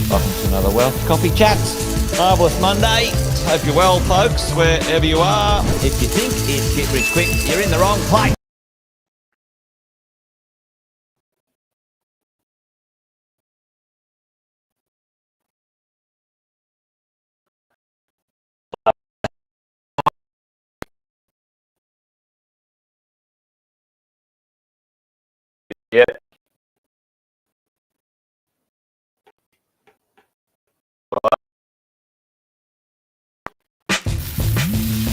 Welcome to another Wealth Coffee Chat. Marvellous Monday. Hope you're well, folks, wherever you are. If you think it's get rich quick, you're in the wrong place. Yeah.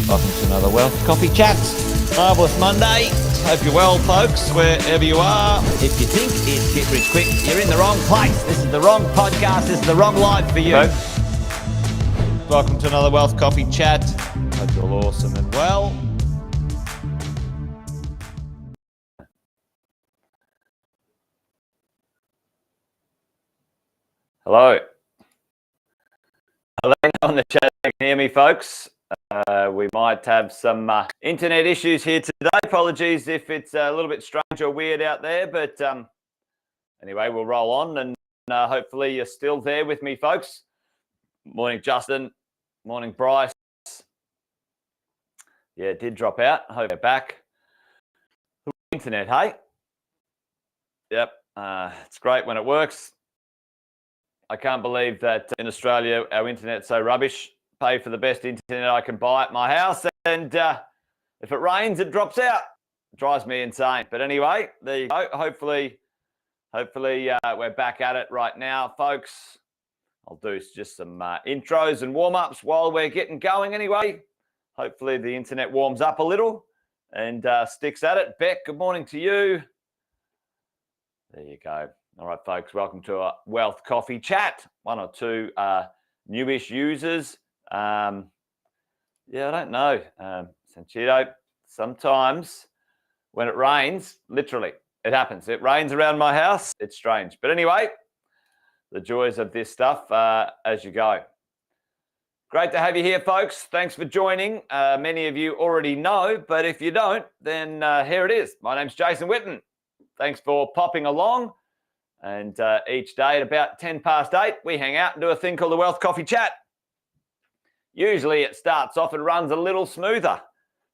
Welcome to another Wealth Coffee Chat. Marvellous Monday. Hope you're well, folks, wherever you are. If you think it's get rich quick, you're in the wrong place. This is the wrong podcast. This is the wrong life for you. Welcome to another Wealth Coffee Chat. Hope you're all awesome and well. Hello. Hello on the chat. Can you hear me, folks? We might have some internet issues here today. Apologies if it's a little bit strange or weird out there, but anyway, we'll roll on and hopefully you're still there with me, folks. Morning, Justin. Morning, Bryce. Yeah, it did drop out. Hope you're back. Internet, hey? Yep, it's great when it works. I can't believe that in Australia our internet's so rubbish. Pay for the best internet I can buy at my house, and if it rains, it drops out. It drives me insane. But anyway, there you go. Hopefully we're back at it right now, folks. I'll do just some intros and warm-ups while we're getting going anyway. Hopefully the internet warms up a little and sticks at it. Beck, good morning to you. There you go. All right, folks, welcome to a Wealth Coffee Chat. One or two newish users. Yeah, I don't know. Sanchito, sometimes when it rains, literally, it happens. It rains around my house. It's strange. But anyway, the joys of this stuff as you go. Great to have you here, folks. Thanks for joining. Many of you already know, but if you don't, then here it is. My name's Jason Whitten. Thanks for popping along. And each day at about 10 past 8, we hang out and do a thing called the Wealth Coffee Chat. Usually it starts off and runs a little smoother.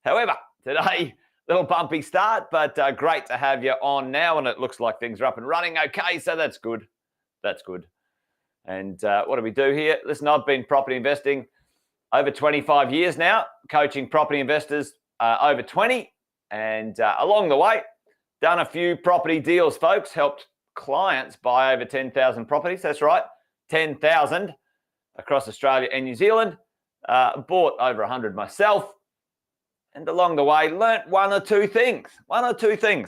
However, today, little bumpy start, but great to have you on now. And it looks like things are up and running okay, so that's good. That's good. And what do we do here? Listen, I've been property investing over 25 years now, coaching property investors over 20. And along the way, done a few property deals, folks, helped clients buy over 10,000 properties. That's right, 10,000 across Australia and New Zealand. Bought over 100 myself. And along the way, learnt one or two things,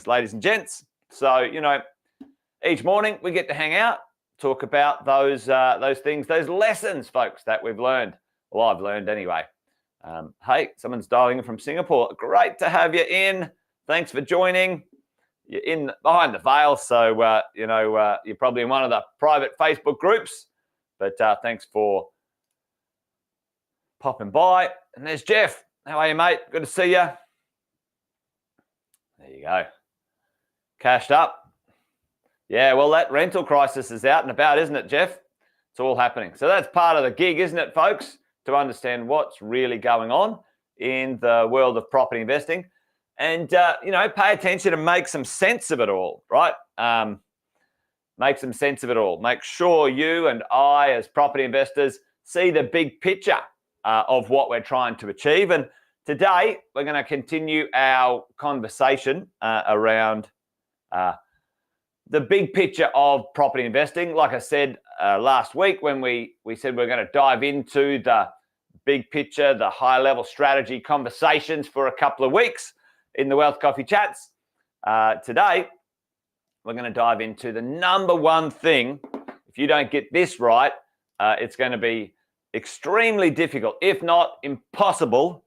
ladies and gents. So, you know, each morning we get to hang out, talk about those things, those lessons, folks, that we've learned. Well, I've learned anyway. Hey, someone's dialing in from Singapore. Great to have you in. Thanks for joining. You're in behind the veil, so you're probably in one of the private Facebook groups. But thanks for popping by. And there's Jeff. How are you, mate? Good to see you. There you go. Cashed up. Yeah, well, that rental crisis is out and about, isn't it, Jeff? It's all happening. So that's part of the gig, isn't it, folks? To understand what's really going on in the world of property investing. And, pay attention and make some sense of it all, right? Make some sense of it all. Make sure you and I, as property investors, see the big picture of what we're trying to achieve. And today, we're going to continue our conversation around the big picture of property investing. Like I said last week when we said we're going to dive into the big picture, the high-level strategy conversations for a couple of weeks in the Wealth Coffee Chats. Today, we're going to dive into the number one thing. If you don't get this right, it's going to be extremely difficult, if not impossible,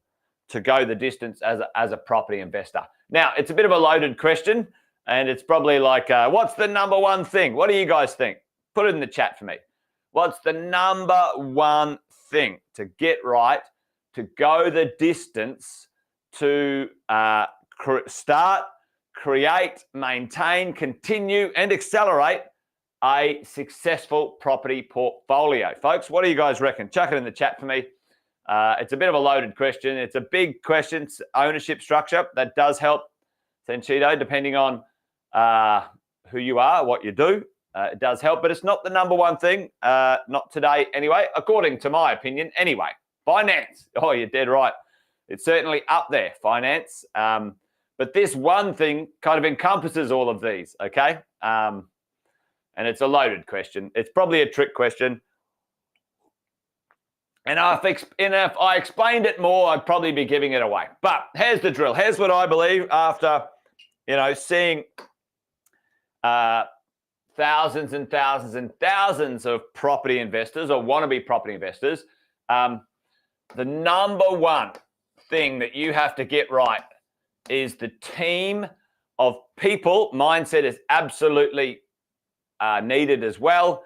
to go the distance as a property investor. Now, it's a bit of a loaded question, and it's probably like, what's the number one thing? What do you guys think? Put it in the chat for me. What's the number one thing to get right, to go the distance, to start, create, maintain, continue, and accelerate a successful property portfolio? Folks, what do you guys reckon? Chuck it in the chat for me. It's a bit of a loaded question. It's a big question. It's ownership structure. That does help, Senchito, depending on who you are, what you do. It does help, but it's not the number one thing. Not today anyway, according to my opinion anyway. Finance. Oh, you're dead right. It's certainly up there, finance. But this one thing kind of encompasses all of these, okay? And it's a loaded question. It's probably a trick question. And if I explained it more, I'd probably be giving it away. But here's the drill. Here's what I believe after, seeing thousands and thousands and thousands of property investors or wannabe property investors. The number one thing that you have to get right is the team of people. Mindset is absolutely needed as well.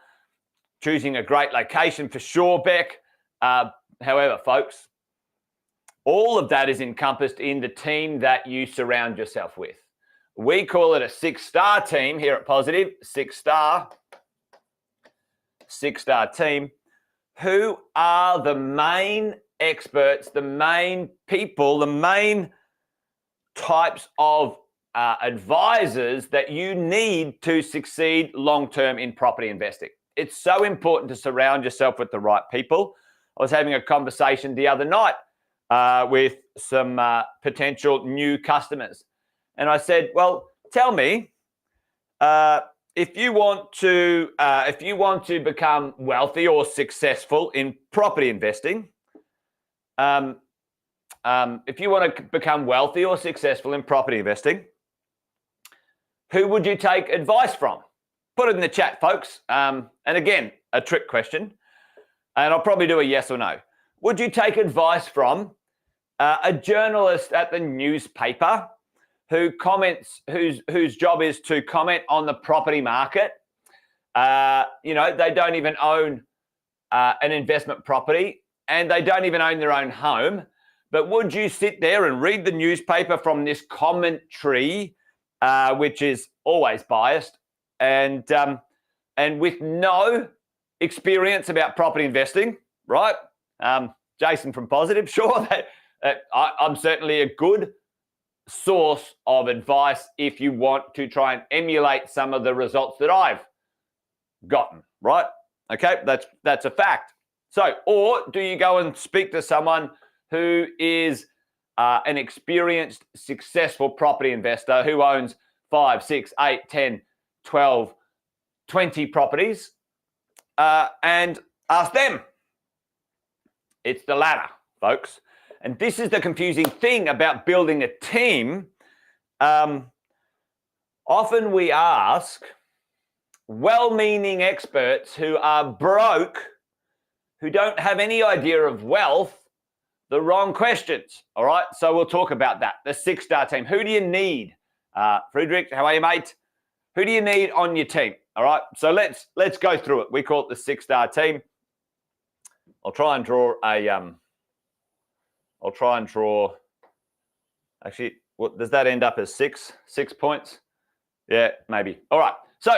Choosing a great location for sure, Beck. However, folks, all of that is encompassed in the team that you surround yourself with. We call it a 6-star team here at Positive, 6-star team. Who are the main experts, the main people, the main types of advisors that you need to succeed long-term in property investing? It's so important to surround yourself with the right people. I was having a conversation the other night with some potential new customers. And I said, well, tell me, if you want to become wealthy or successful in property investing, if you want to become wealthy or successful in property investing, who would you take advice from? Put it in the chat, folks. And again, a trick question, and I'll probably do a yes or no. Would you take advice from a journalist at the newspaper who comments, whose job is to comment on the property market? They don't even own an investment property, and they don't even own their own home. But would you sit there and read the newspaper from this commentary, which is always biased, and with no experience about property investing, right? Jason from Positive, sure, I'm certainly a good source of advice if you want to try and emulate some of the results that I've gotten, right? Okay, that's a fact. So, or do you go and speak to someone who is an experienced, successful property investor who owns 5, 6, 8, 10, 12, 20 properties and ask them? It's the latter, folks. And this is the confusing thing about building a team. Often we ask well-meaning experts who are broke, who don't have any idea of wealth, the wrong questions. All right. So we'll talk about that. The 6-star team. Who do you need? Friedrich, how are you, mate? Who do you need on your team? All right. So let's go through it. We call it the 6-star team. I'll try and draw a I'll try and draw. Actually, what does that end up as? 6 points? Yeah, maybe. All right. So,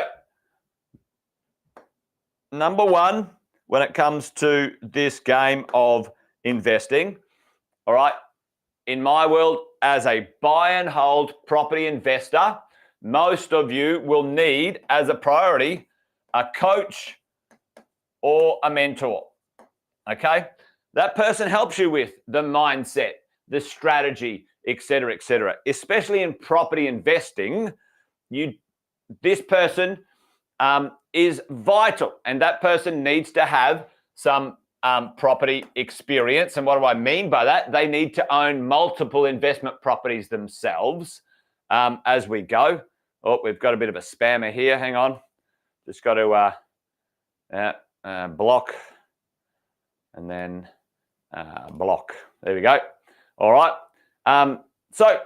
number one, when it comes to this game of investing, all right, in my world, as a buy and hold property investor, most of you will need, as a priority, a coach or a mentor. Okay? That person helps you with the mindset, the strategy, etc., etc. Especially in property investing, this person is vital, and that person needs to have some property experience. And what do I mean by that? They need to own multiple investment properties themselves as we go. Oh, we've got a bit of a spammer here. Hang on. Just got to block and then block. There we go. All right. So,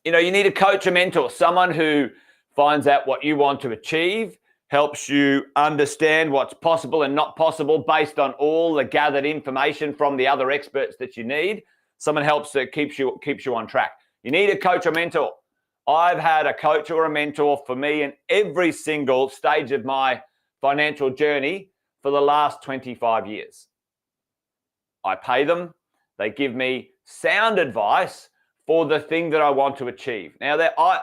you need a coach or mentor, someone who finds out what you want to achieve, helps you understand what's possible and not possible based on all the gathered information from the other experts that you need. Someone helps that keeps you on track. You need a coach or mentor. I've had a coach or a mentor for me in every single stage of my financial journey for the last 25 years. I pay them. They give me sound advice for the thing that I want to achieve. Now,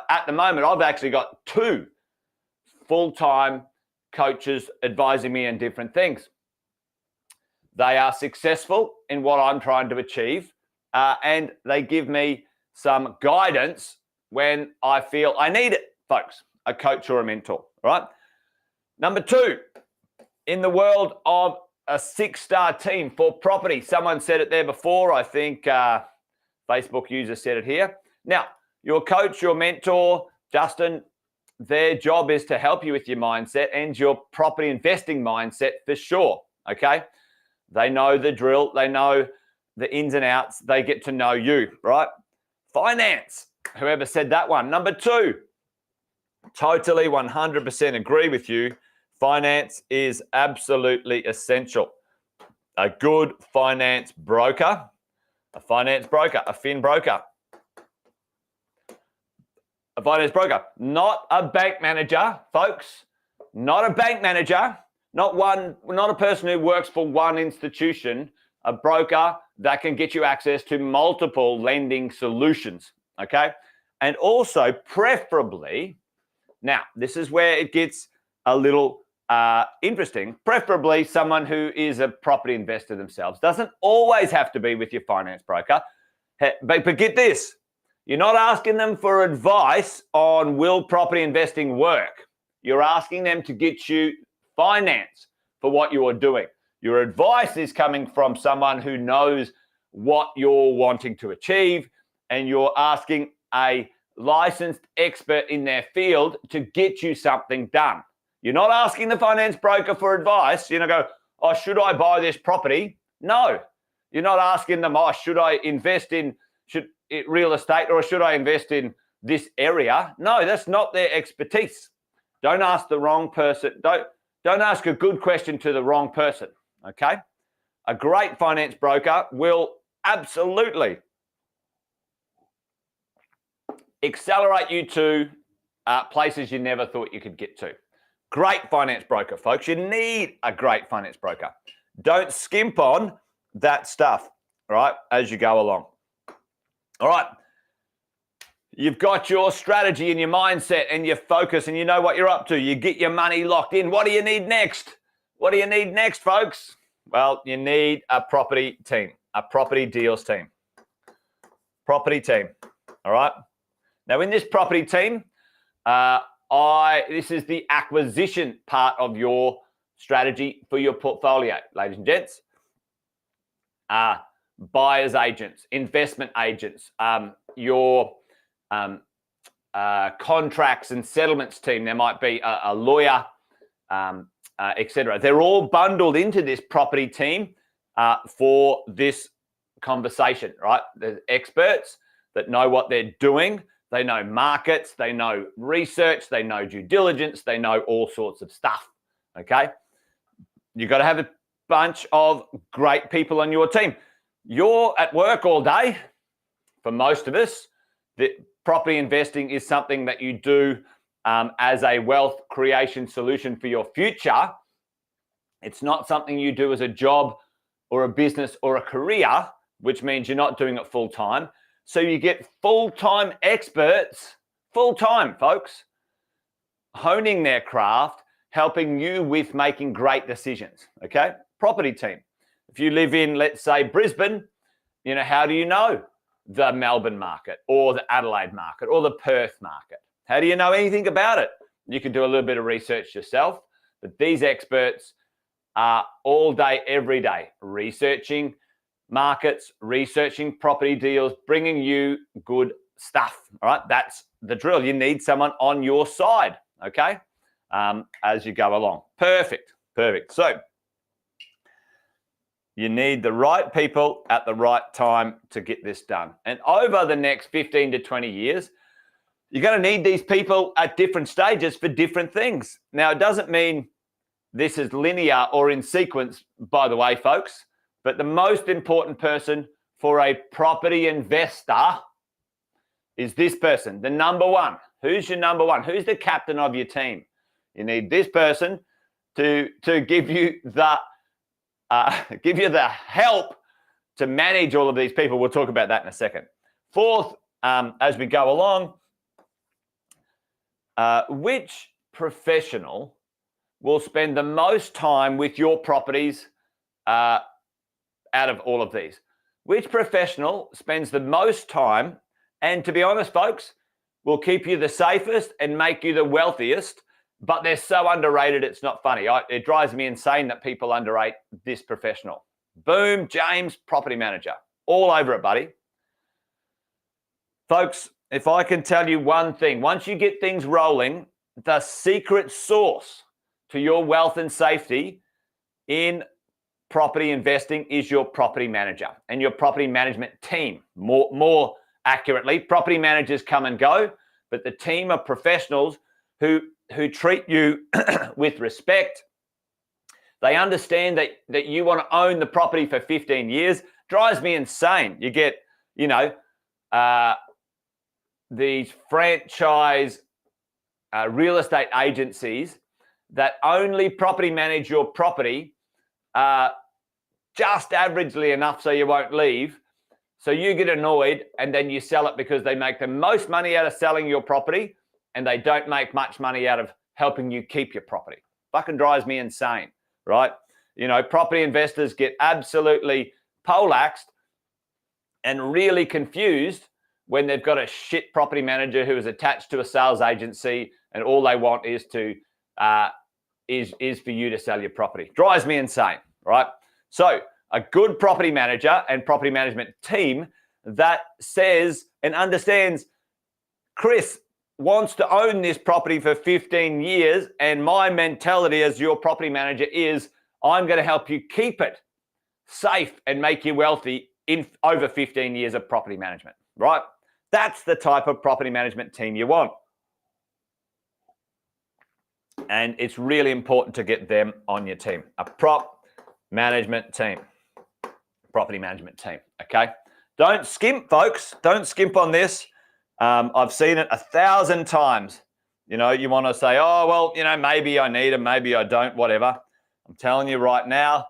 at the moment, I've actually got 2 full-time coaches advising me on different things. They are successful in what I'm trying to achieve, and they give me some guidance when I feel I need it, folks, a coach or a mentor, right? Number 2, in the world of a 6-star team for property. Someone said it there before. I think Facebook user said it here. Now, your coach, your mentor, Justin, their job is to help you with your mindset and your property investing mindset for sure, okay? They know the drill. They know the ins and outs. They get to know you, right? Finance, whoever said that one. Number 2, totally 100% agree with you. Finance is absolutely essential. A good finance broker, a finance broker, a fin broker. A finance broker, not a bank manager, folks. Not a bank manager, not a person who works for one institution. A broker that can get you access to multiple lending solutions, okay? And also, preferably, now this is where it gets a little interesting. Preferably, someone who is a property investor themselves. Doesn't always have to be with your finance broker, but get this. You're not asking them for advice on will property investing work. You're asking them to get you finance for what you are doing. Your advice is coming from someone who knows what you're wanting to achieve, and you're asking a licensed expert in their field to get you something done. You're not asking the finance broker for advice. Go, oh, should I buy this property? No. You're not asking them, oh, should I invest in real estate, or should I invest in this area? No, that's not their expertise. Don't ask the wrong person. Don't ask a good question to the wrong person, okay? A great finance broker will absolutely accelerate you to places you never thought you could get to. Great finance broker, folks. You need a great finance broker. Don't skimp on that stuff, right, as you go along. All right. You've got your strategy and your mindset and your focus, and you know what you're up to. You get your money locked in. What do you need next? What do you need next, folks? Well, you need a property team, a property deals team. Property team. All right. Now, in this property team, this is the acquisition part of your strategy for your portfolio, ladies and gents. Buyers agents, investment agents, your contracts and settlements team. There might be a lawyer, etc. They're all bundled into this property team for this conversation, right? There's experts that know what they're doing. They know markets, they know research, they know due diligence, they know all sorts of stuff, okay? You've got to have a bunch of great people on your team. You're at work all day. For most of us, the property investing is something that you do as a wealth creation solution for your future. It's not something you do as a job or a business or a career, which means you're not doing it full time. So you get full-time experts, full-time folks, honing their craft, helping you with making great decisions, okay? Property team. If you live in, let's say, Brisbane, how do you know the Melbourne market or the Adelaide market or the Perth market? How do you know anything about it? You can do a little bit of research yourself, but these experts are all day, every day, researching markets, researching property deals, bringing you good stuff, all right? That's the drill. You need someone on your side, okay, as you go along. Perfect. So you need the right people at the right time to get this done. And over the next 15 to 20 years, you're going to need these people at different stages for different things. Now, it doesn't mean this is linear or in sequence, by the way, folks, but the most important person for a property investor is this person, the number one. Who's your number one? Who's the captain of your team? You need this person to give you the help to manage all of these people. We'll talk about that in a second. Fourth, as we go along, which professional will spend the most time with your properties out of all of these? Which professional spends the most time, and to be honest, folks, will keep you the safest and make you the wealthiest, but they're so underrated, it's not funny. It drives me insane that people underrate this professional. Boom, James, property manager. All over it, buddy. Folks, if I can tell you one thing, once you get things rolling, the secret sauce to your wealth and safety in property investing is your property manager and your property management team. More accurately, property managers come and go, but the team of professionals who treat you with respect. They understand that you want to own the property for 15 years. Drives me insane. You get, these franchise real estate agencies that only property manage your property just averagely enough so you won't leave. So you get annoyed and then you sell it because they make the most money out of selling your property and they don't make much money out of helping you keep your property. Fucking drives me insane, right? Property investors get absolutely poleaxed and really confused when they've got a shit property manager who is attached to a sales agency and all they want is to is for you to sell your property. Drives me insane, right? So a good property manager and property management team that says and understands, Chris wants to own this property for 15 years, and my mentality as your property manager is I'm going to help you keep it safe and make you wealthy in over 15 years of property management, right? That's the type of property management team you want. And it's really important to get them on your team. A property management team, okay? Don't skimp, folks. Don't skimp on this. I've seen it 1,000 times. You want to say, oh, well, maybe I need them, maybe I don't, whatever. I'm telling you right now,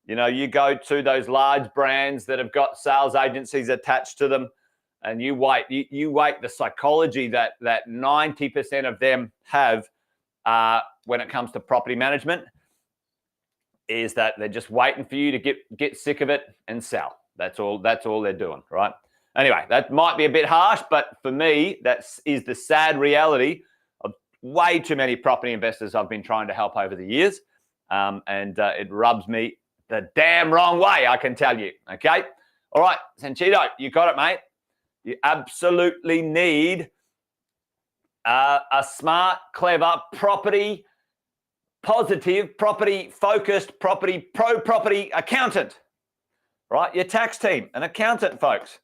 you go to those large brands that have got sales agencies attached to them and you wait the psychology that 90% of them have when it comes to property management is that they're just waiting for you to get sick of it and sell. That's all they're doing, right? Anyway, that might be a bit harsh, but for me, that is the sad reality of way too many property investors I've been trying to help over the years. And it rubs me the damn wrong way, I can tell you, okay? All right, Sanchito, you got it, mate. You absolutely need a smart, clever, property positive, property focused, property accountant, right? Your tax team, an accountant, folks.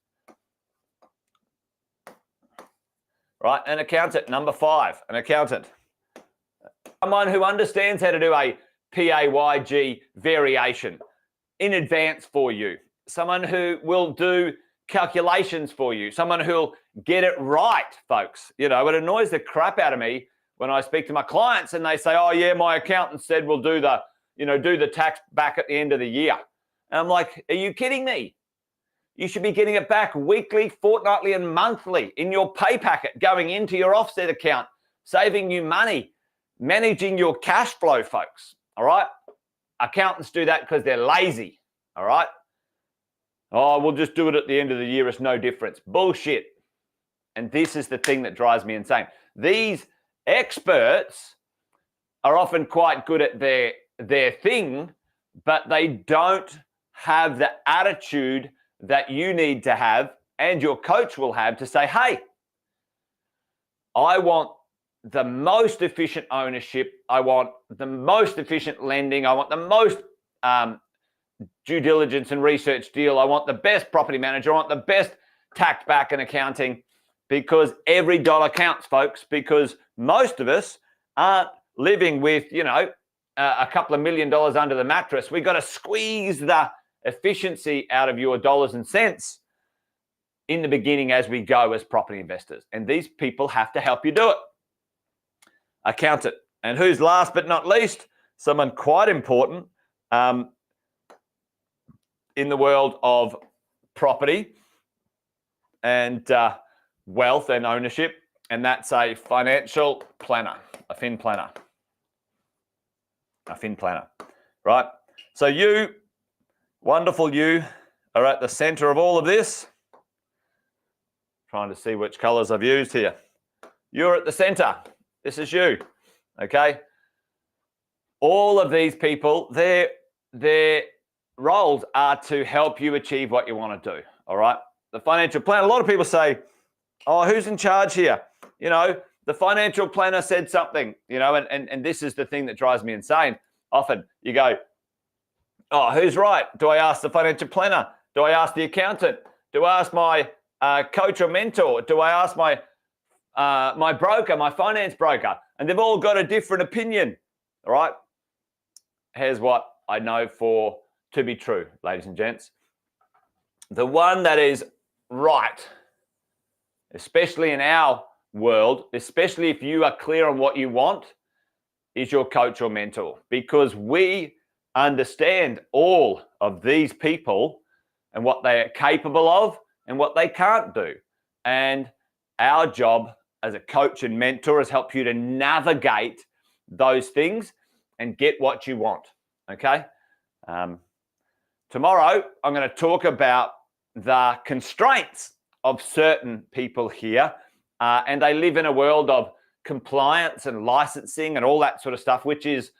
Right, an accountant, number 5, an accountant. Someone who understands how to do a PAYG variation in advance for you. someone who will do calculations for you, someone who'll get it right, folks. You know, it annoys the crap out of me when I speak to my clients and they say, oh yeah, my accountant said we'll do the tax back at the end of the year. And I'm like, are you kidding me? You should be getting it back weekly, fortnightly, and monthly in your pay packet going into your offset account, saving you money, managing your cash flow, folks. All right? Accountants do that because they're lazy. All right? Oh, we'll just do it at the end of the year. It's no difference. Bullshit. And this is the thing that drives me insane. These experts are often quite good at their thing, but they don't have the attitude that you need to have and your coach will have to say, hey, I want the most efficient ownership. I want the most efficient lending. I want the most due diligence and research deal. I want the best property manager. I want the best tax back and accounting, because every dollar counts, folks, because most of us aren't living with, a couple of $1 million under the mattress. We've got to squeeze the efficiency out of your dollars and cents in the beginning as we go as property investors. And these people have to help you do it. Accountant. And who's last but not least? Someone quite important in the world of property and wealth and ownership. And that's a financial planner, a fin planner. A fin planner, right? So you, wonderful you, are at the center of all of this. Trying to see which colors I've used here. You're at the center. This is you, okay? All of these people, their roles are to help you achieve what you want to do, all right? The financial plan, a lot of people say, oh, who's in charge here? The financial planner said something, and this is the thing that drives me insane. Often you go, oh, who's right? Do I ask the financial planner? Do I ask the accountant? Do I ask my coach or mentor? Do I ask my broker, my finance broker? And they've all got a different opinion, all right? Here's what I know to be true, ladies and gents. The one that is right, especially in our world, especially if you are clear on what you want, is your coach or mentor, because we understand all of these people and what they are capable of and what they can't do. And our job as a coach and mentor is help you to navigate those things and get what you want, okay? Tomorrow, I'm going to talk about the constraints of certain people here, and they live in a world of compliance and licensing and all that sort of stuff, which is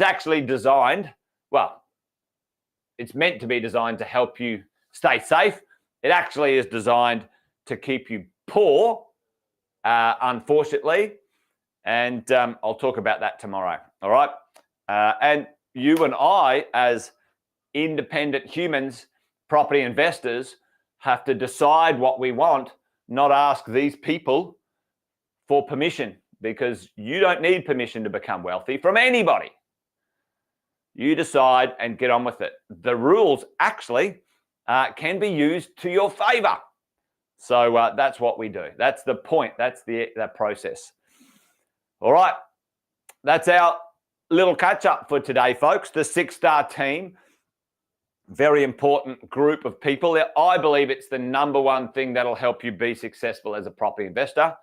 actually designed, well, it's meant to be designed to help you stay safe. It actually is designed to keep you poor, unfortunately, and I'll talk about that tomorrow, all right? And you and I, as independent humans, property investors, have to decide what we want, not ask these people for permission, because you don't need permission to become wealthy from anybody. You decide and get on with it. The rules actually can be used to your favor. So that's what we do. That's the point. That's that process. All right. That's our little catch up for today, folks. The 6-star team, very important group of people. I believe it's the number one thing that'll help you be successful as a property investor,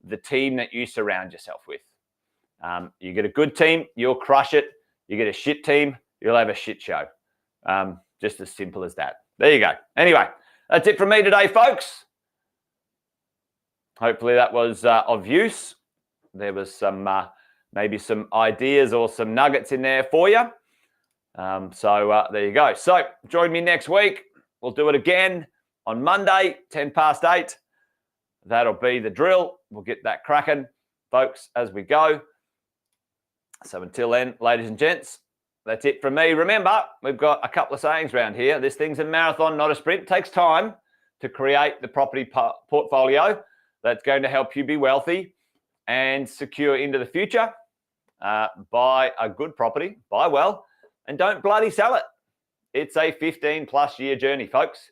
the team that you surround yourself with. You get a good team, you'll crush it. You get a shit team, you'll have a shit show. Just as simple as that. There you go. Anyway, that's it from me today, folks. Hopefully that was of use. There was some maybe some ideas or some nuggets in there for you. So there you go. So join me next week. We'll do it again on Monday, 8:10. That'll be the drill. We'll get that cracking, folks, as we go. So until then, ladies and gents, that's it from me. Remember, we've got a couple of sayings around here. This thing's a marathon, not a sprint. It takes time to create the property portfolio that's going to help you be wealthy and secure into the future. Buy a good property, buy well, and don't bloody sell it. It's a 15+ year journey, folks.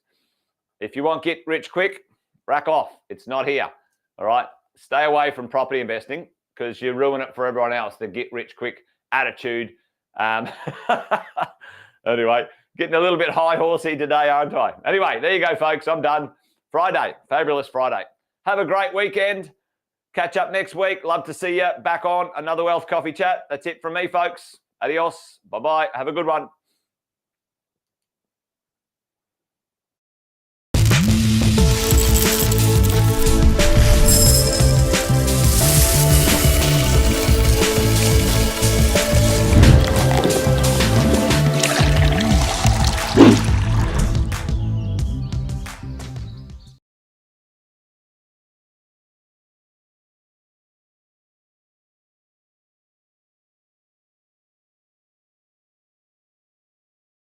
If you want get rich quick, rack off. It's not here. All right. Stay away from property investing because you ruin it for everyone else. The get rich quick attitude. Anyway, getting a little bit high horsey today, aren't I? Anyway, there you go, folks. I'm done. Friday, fabulous Friday. Have a great weekend. Catch up next week. Love to see you back on another Wealth Coffee Chat. That's it from me, folks. Adios. Bye-bye. Have a good one.